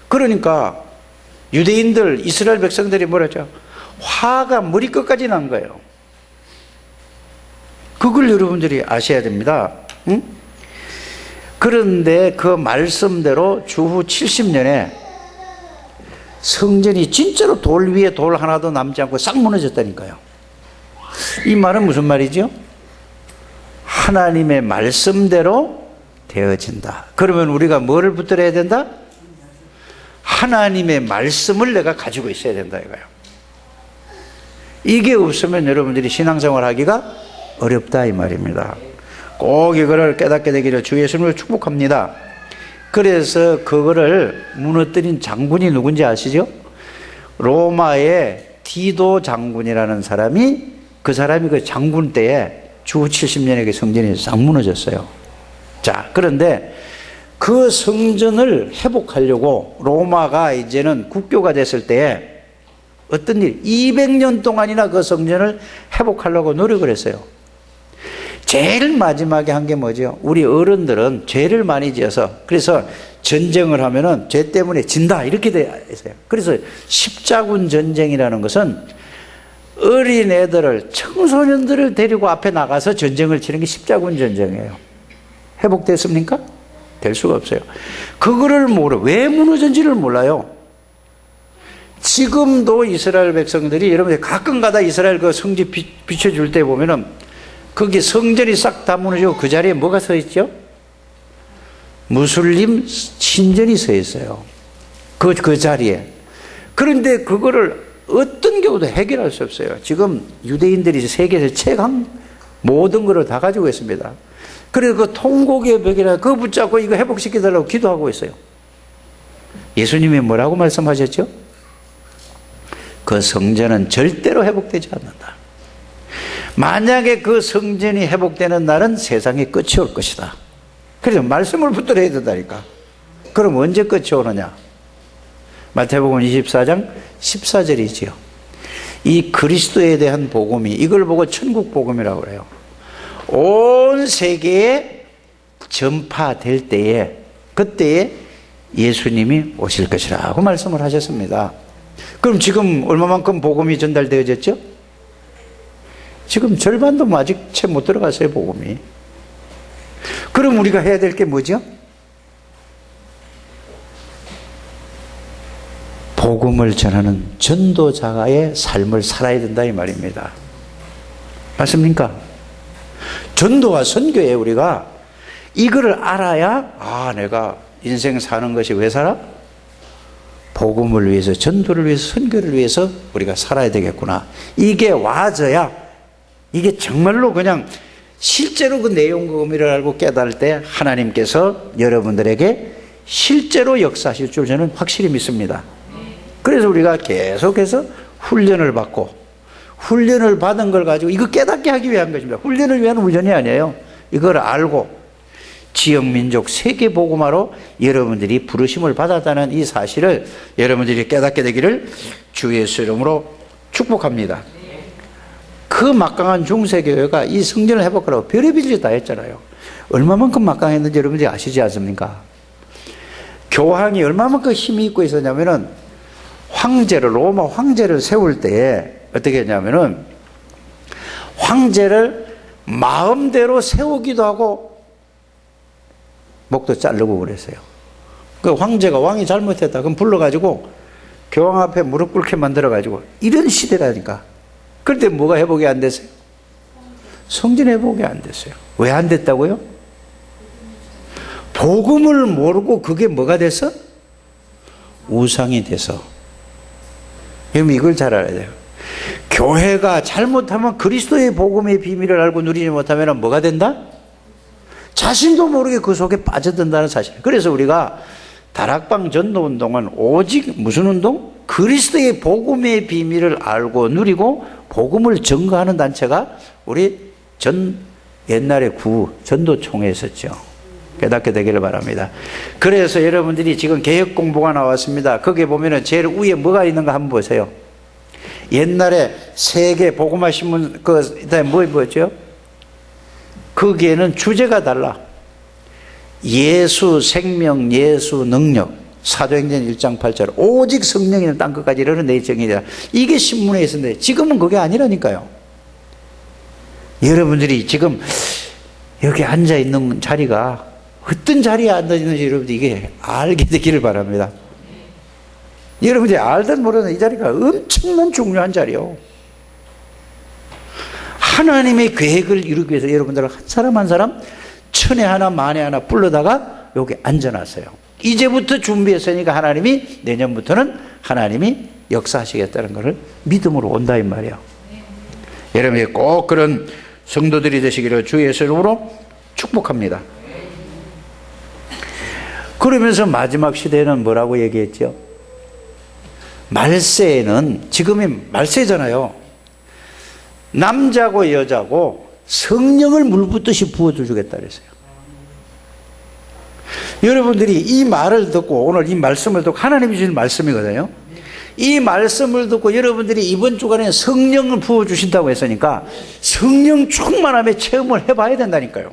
그러니까 유대인들 이스라엘 백성들이 뭐랬죠? 화가 머리끝까지 난 거예요. 그걸 여러분들이 아셔야 됩니다. 응? 그런데 그 말씀대로 주후 70년에 성전이 진짜로 돌 위에 돌 하나도 남지 않고 싹 무너졌다니까요. 이 말은 무슨 말이죠? 하나님의 말씀대로 되어진다. 그러면 우리가 뭐를 붙들어야 된다? 하나님의 말씀을 내가 가지고 있어야 된다 이거예요. 이게 없으면 여러분들이 신앙생활 하기가 어렵다 이 말입니다. 꼭 이거를 깨닫게 되기를 주 예수님을 축복합니다. 그래서 그거를 무너뜨린 장군이 누군지 아시죠? 로마의 디도 장군이라는 사람이, 그 사람이 그 장군 때에 주 70년에 그 성전이 싹 무너졌어요. 자, 그런데 그 성전을 회복하려고 로마가 이제는 국교가 됐을 때에 어떤 일, 200년 동안이나 그 성전을 회복하려고 노력을 했어요. 제일 마지막에 한 게 뭐죠? 우리 어른들은 죄를 많이 지어서, 그래서 전쟁을 하면은 죄 때문에 진다 이렇게 돼 있어요. 그래서 십자군 전쟁이라는 것은 어린 애들을, 청소년들을 데리고 앞에 나가서 전쟁을 치는 게 십자군 전쟁이에요. 회복됐습니까? 될 수가 없어요. 그거를 모르, 왜 무너졌는지를 몰라요. 지금도 이스라엘 백성들이, 여러분들 가끔 가다 이스라엘 그 성지 비춰줄 때 보면은 거기 성전이 싹 다 무너지고 그 자리에 뭐가 서 있죠? 무슬림 신전이 서 있어요. 그 자리에. 그런데 그거를 어떤 경우도 해결할 수 없어요. 지금 유대인들이 세계에서 최강 모든 것을 다 가지고 있습니다. 그래서 그 통곡의 벽이라 그거 붙잡고 이거 회복시켜달라고 기도하고 있어요. 예수님이 뭐라고 말씀하셨죠? 그 성전은 절대로 회복되지 않는다. 만약에 그 성전이 회복되는 날은 세상의 끝이 올 것이다. 그래서 말씀을 붙들어야 된다니까. 그럼 언제 끝이 오느냐? 마태복음 24장 14절이지요. 이 그리스도에 대한 복음이, 이걸 보고 천국 복음이라고 그래요. 온 세계에 전파될 때에, 그때에 예수님이 오실 것이라고 말씀을 하셨습니다. 그럼 지금 얼마만큼 복음이 전달되어졌죠? 지금 절반도 아직 채 못 들어갔어요, 복음이. 그럼 우리가 해야 될 게 뭐죠? 복음을 전하는 전도자의 삶을 살아야 된다 이 말입니다. 맞습니까? 전도와 선교에 우리가 이거를 알아야, 내가 인생 사는 것이 왜 살아? 복음을 위해서, 전도를 위해서, 선교를 위해서 우리가 살아야 되겠구나. 이게 와져야, 이게 정말로 그냥 실제로 그 내용과 의미를 알고 깨달을 때 하나님께서 여러분들에게 실제로 역사하실 줄 저는 확실히 믿습니다. 그래서 우리가 계속해서 훈련을 받고, 훈련을 받은 걸 가지고 이거 깨닫게 하기 위한 것입니다. 훈련을 위한 훈련이 아니에요. 이걸 알고 지역, 민족, 세계 복음화로 여러분들이 부르심을 받았다는 이 사실을 여러분들이 깨닫게 되기를 주 예수 이름으로 축복합니다. 그 막강한 중세교회가 이 성전을 회복하라고 별의별 짓 다 했잖아요. 얼마만큼 막강했는지 여러분들이 아시지 않습니까? 교황이 얼마만큼 힘이 있고 있었냐면은 황제를, 로마 황제를 세울 때에 어떻게 했냐면은 황제를 마음대로 세우기도 하고 목도 자르고 그랬어요. 그 황제가, 왕이 잘못했다 그럼 불러가지고 교황 앞에 무릎 꿇게 만들어가지고, 이런 시대라니까. 그런데 뭐가 회복이 안 됐어요? 성전 회복이 안 됐어요. 왜 안 됐다고요? 복음을 모르고 그게 뭐가 돼서? 우상이 돼서. 여러분 이걸 잘 알아야 돼요. 교회가 잘못하면, 그리스도의 복음의 비밀을 알고 누리지 못하면 뭐가 된다? 자신도 모르게 그 속에 빠져든다는 사실. 그래서 우리가 다락방 전도운동은 오직 무슨 운동? 그리스도의 복음의 비밀을 알고 누리고 복음을 증거하는 단체가 우리 옛날에 전도총회에 있었죠. 깨닫게 되기를 바랍니다. 그래서 여러분들이 지금 개혁 공보가 나왔습니다. 거기에 보면은 제일 위에 뭐가 있는가 한번 보세요. 옛날에 세계 복음화 신문 그다음에 뭐였죠? 거기에는 주제가 달라. 예수 생명, 예수 능력, 사도행전 1장 8절, 오직 성령이는 땅끝까지 이르는 내 정이다. 이게 신문에 있었는데 지금은 그게 아니라니까요. 여러분들이 지금 여기 앉아 있는 자리가 어떤 자리에 앉아 있는지 여러분들이 이게 알게 되기를 바랍니다. 여러분들이 알든 모르든 이 자리가 엄청난 중요한 자리요. 하나님의 계획을 이루기 위해서 여러분들을 한 사람 한 사람 천에 하나 만에 하나 불러다가 여기 앉아놨어요. 이제부터 준비했으니까 하나님이 내년부터는 하나님이 역사하시겠다는 것을 믿음으로 온다 이 말이에요. 여러분이 꼭 그런 성도들이 되시기를 주의 이름으로 축복합니다. 그러면서 마지막 시대에는 뭐라고 얘기했죠? 말세에는, 지금이 말세잖아요. 남자고 여자고 성령을 물붓듯이 부어주겠다 그랬어요. 여러분들이 이 말을 듣고, 오늘 이 말씀을 듣고, 하나님이 주신 말씀이거든요. 이 말씀을 듣고 여러분들이 이번 주간에 성령을 부어주신다고 했으니까 성령 충만함의 체험을 해봐야 된다니까요.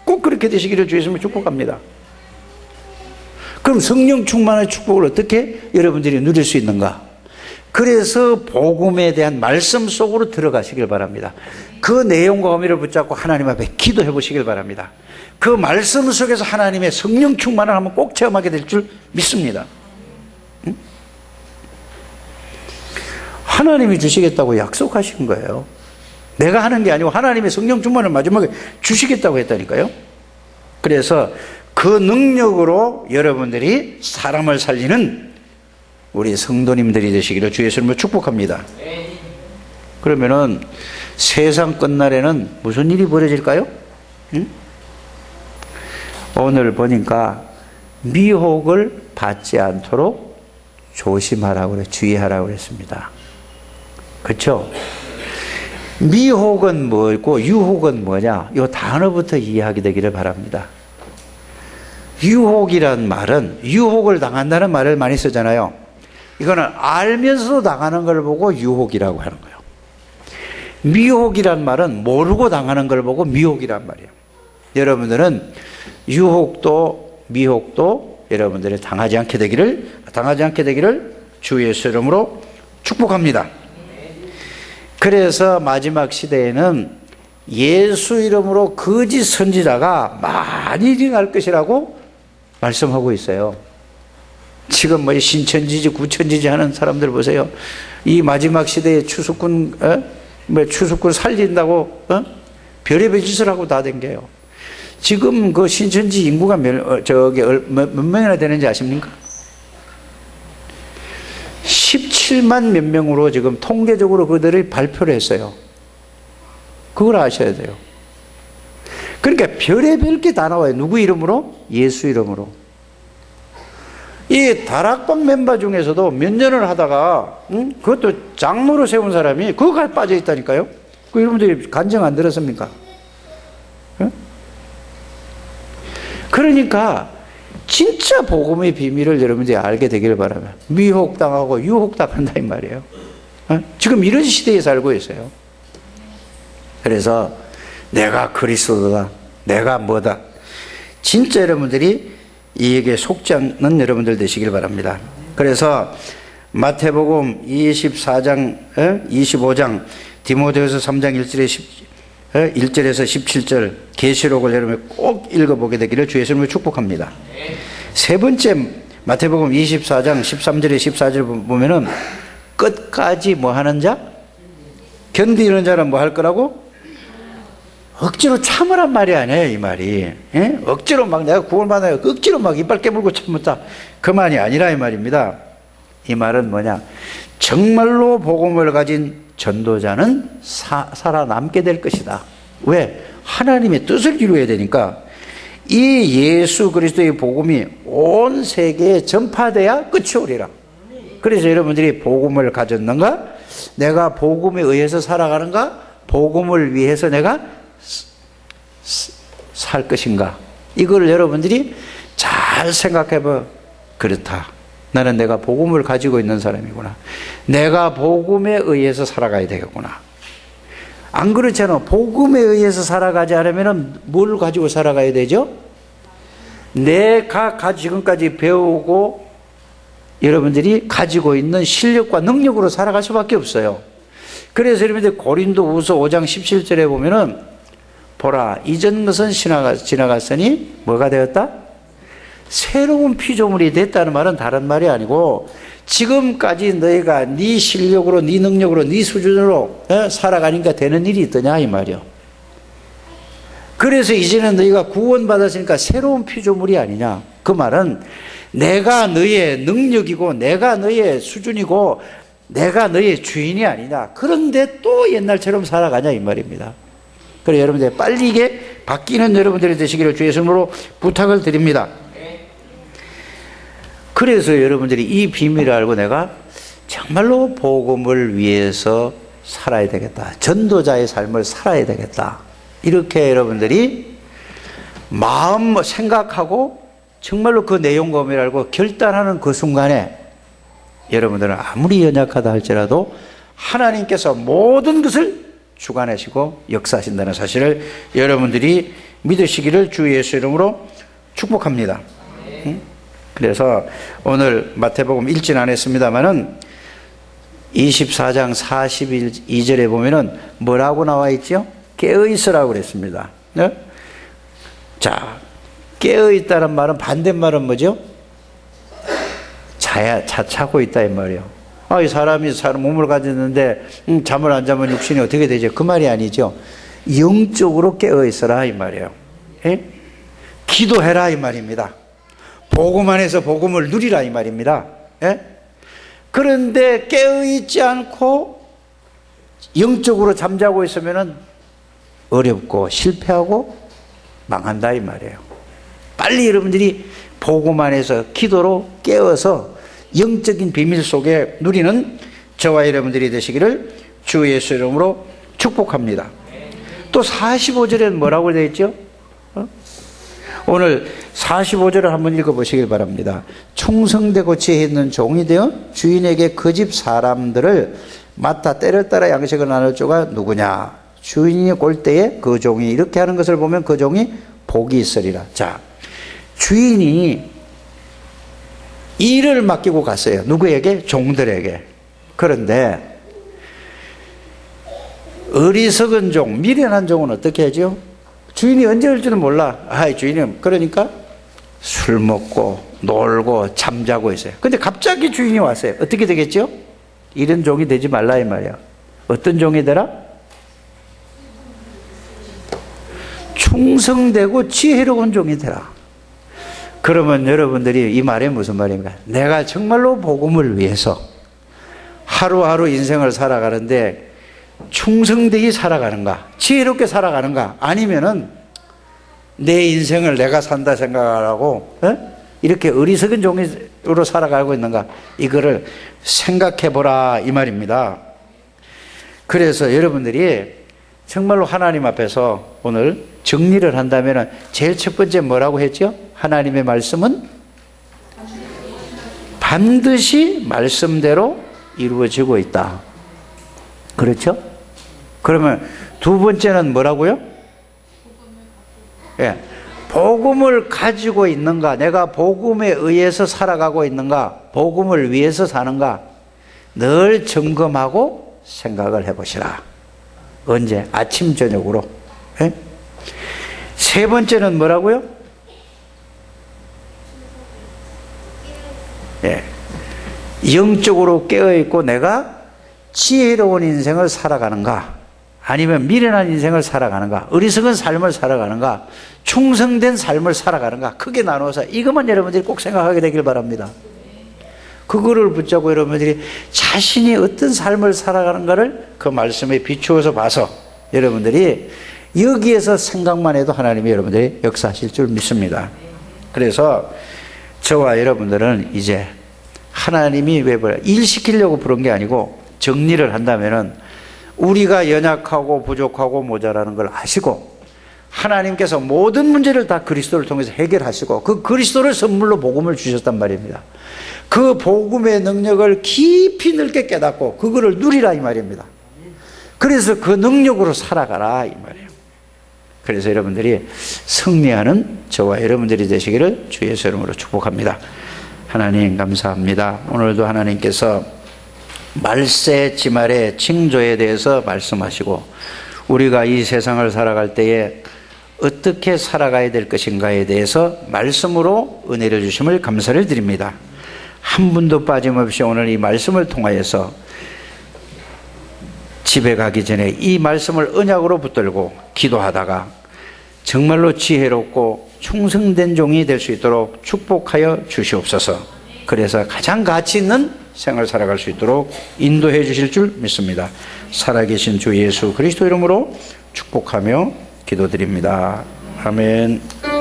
꼭 그렇게 되시기를 주의 이름으로 축복합니다. 그럼 성령 충만의 축복을 어떻게 여러분들이 누릴 수 있는가? 그래서 복음에 대한 말씀 속으로 들어가시길 바랍니다. 그 내용과 의미를 붙잡고 하나님 앞에 기도해 보시길 바랍니다. 그 말씀 속에서 하나님의 성령 충만을 한번 꼭 체험하게 될 줄 믿습니다. 응? 하나님이 주시겠다고 약속하신 거예요. 내가 하는 게 아니고 하나님의 성령 충만을 마지막에 주시겠다고 했다니까요. 그래서 그 능력으로 여러분들이 사람을 살리는 우리 성도님들이 되시기를 주의 이름으로 축복합니다. 그러면은 세상 끝날에는 무슨 일이 벌어질까요? 응? 오늘 보니까 미혹을 받지 않도록 조심하라고 그래, 주의하라고 그랬습니다. 그렇죠? 미혹은 뭐고 유혹은 뭐냐? 이 단어부터 이해하게 되기를 바랍니다. 유혹이란 말은, 유혹을 당한다는 말을 많이 쓰잖아요. 이거는 알면서도 당하는 걸 보고 유혹이라고 하는 거예요. 미혹이란 말은 모르고 당하는 걸 보고 미혹이란 말이에요. 여러분들은 유혹도 미혹도 여러분들이 당하지 않게 되기를 주의 이름으로 축복합니다. 그래서 마지막 시대에는 예수 이름으로 거짓 선지자가 많이 일어날 것이라고 말씀하고 있어요. 지금 뭐 신천지지 구천지지 하는 사람들 보세요. 이 마지막 시대에 추수꾼 살린다고 별의별 짓을 하고 다 댕겨요. 지금 그 신천지 인구가 몇 명이나 되는지 아십니까? 17만 몇 명으로 지금 통계적으로 그들이 발표를 했어요. 그걸 아셔야 돼요. 그러니까 별의별 게 다 나와요. 누구 이름으로? 예수 이름으로. 이 다락방 멤버 중에서도 몇 년을 하다가 그것도 장로로 세운 사람이 그거가 빠져 있다니까요. 그 여러분들이 간증 안 들었습니까? 그러니까 진짜 복음의 비밀을 여러분들이 알게 되기를 바랍니다. 미혹당하고 유혹당한다 이 말이에요. 지금 이런 시대에 살고 있어요. 그래서 내가 그리스도다, 내가 뭐다, 진짜 여러분들이 이에게 속지 않는 여러분들 되시길 바랍니다. 그래서 마태복음 24장 25장 디모데후서 3장 1절에서 17절 계시록을 여러분 꼭 읽어보게 되기를 주의 이름으로 축복합니다. 세 번째 마태복음 24장 13절에 14절 보면은 끝까지 뭐 하는 자? 견디는 자는 뭐 할 거라고? 억지로 참으란 말이 아니에요, 이 말이. 예? 억지로 막 내가 구원받아요. 억지로 막 이빨 깨물고 참았다. 그 말이 아니라 이 말입니다. 이 말은 뭐냐? 정말로 복음을 가진 전도자는 살아남게 될 것이다. 왜? 하나님의 뜻을 이루어야 되니까. 이 예수 그리스도의 복음이 온 세계에 전파돼야 끝이 오리라. 그래서 여러분들이 복음을 가졌는가? 내가 복음에 의해서 살아가는가? 복음을 위해서 내가 살 것인가? 이걸 여러분들이 잘 생각해봐. 그렇다. 나는 내가 복음을 가지고 있는 사람이구나. 내가 복음에 의해서 살아가야 되겠구나. 안 그렇잖아. 복음에 의해서 살아가지 않으면 뭘 가지고 살아가야 되죠? 내가 지금까지 배우고 여러분들이 가지고 있는 실력과 능력으로 살아갈 수밖에 없어요. 그래서 여러분들 고린도후서 5장 17절에 보면은 보라, 이전 것은 지나갔으니 뭐가 되었다? 새로운 피조물이 됐다는 말은 다른 말이 아니고 지금까지 너희가 네 실력으로, 네 능력으로, 네 수준으로 살아가니까 되는 일이 있더냐 이 말이요. 그래서 이제는 너희가 구원받았으니까 새로운 피조물이 아니냐. 그 말은 내가 너의 능력이고 내가 너의 수준이고 내가 너의 주인이 아니냐. 그런데 또 옛날처럼 살아가냐 이 말입니다. 그래서 여러분들 빨리 이게 바뀌는 여러분들이 되시기를 주의 이름으로 부탁을 드립니다. 그래서 여러분들이 이 비밀을 알고 내가 정말로 복음을 위해서 살아야 되겠다. 전도자의 삶을 살아야 되겠다. 이렇게 여러분들이 마음 생각하고 정말로 그 내용검을 알고 결단하는 그 순간에 여러분들은 아무리 연약하다 할지라도 하나님께서 모든 것을 주관하시고 역사하신다는 사실을 여러분들이 믿으시기를 주 예수 이름으로 축복합니다. 그래서 오늘 마태복음 읽진 않았습니다만은 24장 42절에 보면은 뭐라고 나와 있죠? 깨어있으라고 그랬습니다. 네? 자, 깨어있다는 말은 반대말은 뭐죠? 자고 있다 이 말이에요. 이 사람이 몸을 가졌는데 잠을 안 자면 육신이 어떻게 되죠? 그 말이 아니죠. 영적으로 깨어있어라 이 말이에요. 예? 기도해라 이 말입니다. 복음 안에서 복음을 누리라 이 말입니다. 예? 그런데 깨어있지 않고 영적으로 잠자고 있으면 어렵고 실패하고 망한다 이 말이에요. 빨리 여러분들이 복음 안에서 기도로 깨어서 영적인 비밀 속에 누리는 저와 여러분들이 되시기를 주 예수 이름으로 축복합니다. 또 45절에는 뭐라고 되어 있죠? 오늘 45절을 한번 읽어보시길 바랍니다. 충성되고 지혜 있는 종이 되어 주인에게 그 집 사람들을 맡아 때를 따라 양식을 나눌 자가 누구냐. 주인이 올 때에 그 종이 이렇게 하는 것을 보면 그 종이 복이 있으리라. 자, 주인이 일을 맡기고 갔어요. 누구에게? 종들에게. 그런데 어리석은 종, 미련한 종은 어떻게 하죠? 주인이 언제 올지는 몰라. 주인은 그러니까 술 먹고 놀고 잠자고 있어요. 근데 갑자기 주인이 왔어요. 어떻게 되겠죠? 이런 종이 되지 말라 이 말이야. 어떤 종이 되라? 충성되고 지혜로운 종이 되라. 그러면 여러분들이 이 말이 무슨 말입니까? 내가 정말로 복음을 위해서 하루하루 인생을 살아가는데 충성되게 살아가는가? 지혜롭게 살아가는가? 아니면은 내 인생을 내가 산다 생각하고 이렇게 어리석은 종으로 살아가고 있는가? 이거를 생각해보라 이 말입니다. 그래서 여러분들이 정말로 하나님 앞에서 오늘 정리를 한다면 제일 첫 번째 뭐라고 했죠? 하나님의 말씀은 반드시 말씀대로 이루어지고 있다. 그렇죠? 그러면 두 번째는 뭐라고요? 예, 복음을 가지고 있는가? 내가 복음에 의해서 살아가고 있는가? 복음을 위해서 사는가? 늘 점검하고 생각을 해보시라. 언제? 아침 저녁으로. 예? 세 번째는 뭐라고요? 예. 영적으로 깨어있고 내가 지혜로운 인생을 살아가는가? 아니면 미련한 인생을 살아가는가? 어리석은 삶을 살아가는가? 충성된 삶을 살아가는가? 크게 나눠서 이것만 여러분들이 꼭 생각하게 되길 바랍니다. 그거를 붙잡고 여러분들이 자신이 어떤 삶을 살아가는가를 그 말씀에 비추어서 봐서 여러분들이 여기에서 생각만 해도 하나님이 여러분들이 역사하실 줄 믿습니다. 그래서 저와 여러분들은 이제 하나님이 왜 일 시키려고 부른 게 아니고 정리를 한다면은 우리가 연약하고 부족하고 모자라는 걸 아시고 하나님께서 모든 문제를 다 그리스도를 통해서 해결하시고 그 그리스도를 선물로 복음을 주셨단 말입니다. 그 복음의 능력을 깊이 넓게 깨닫고 그거를 누리라 이 말입니다. 그래서 그 능력으로 살아가라 이 말이에요. 그래서 여러분들이 승리하는 저와 여러분들이 되시기를 주 예수 이름으로 축복합니다. 하나님 감사합니다. 오늘도 하나님께서 말세 지말의 징조에 대해서 말씀하시고 우리가 이 세상을 살아갈 때에 어떻게 살아가야 될 것인가에 대해서 말씀으로 은혜를 주심을 감사를 드립니다. 한 분도 빠짐없이 오늘 이 말씀을 통하여서 집에 가기 전에 이 말씀을 언약으로 붙들고 기도하다가 정말로 지혜롭고 충성된 종이 될 수 있도록 축복하여 주시옵소서. 그래서 가장 가치 있는 생활을 살아갈 수 있도록 인도해 주실 줄 믿습니다. 살아계신 주 예수 그리스도 이름으로 축복하며 기도드립니다. 아멘.